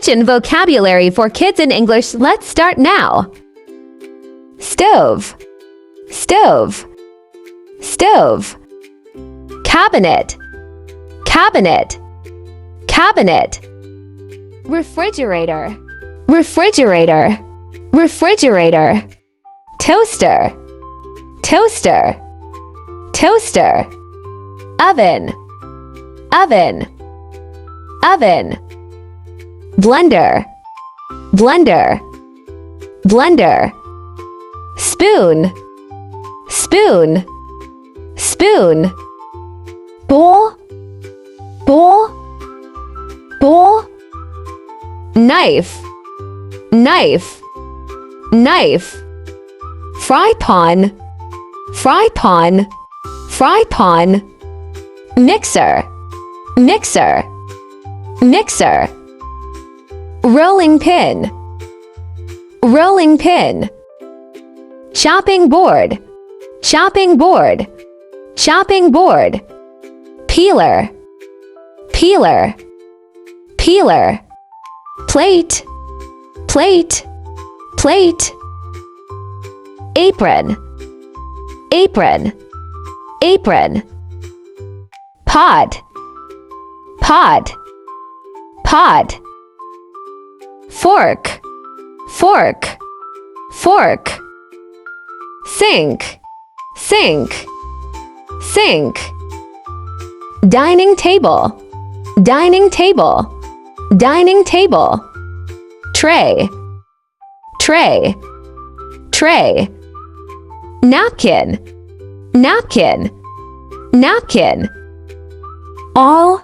Kitchen vocabulary for kids in English. Let's start now. Stove, stove, stove. Cabinet, cabinet, cabinet. Refrigerator, refrigerator, refrigerator. Toaster, toaster, toaster. Oven, oven, oven. Blender, blender, blender. Spoon, spoon, spoon. Bowl, bowl, bowl. Knife, knife, knife. Fry pan, fry pan, fry pan. Mixer, mixer, mixer. Rolling pin, rolling pin. Chopping board, chopping board, chopping board. Peeler, peeler, peeler. Plate, plate, plate. Apron, apron, apron. Pot, pot, pot. Fork, fork, fork. Sink, sink, sink. Dining table, dining table, dining table. Tray, tray, tray. Napkin, napkin, napkin. All,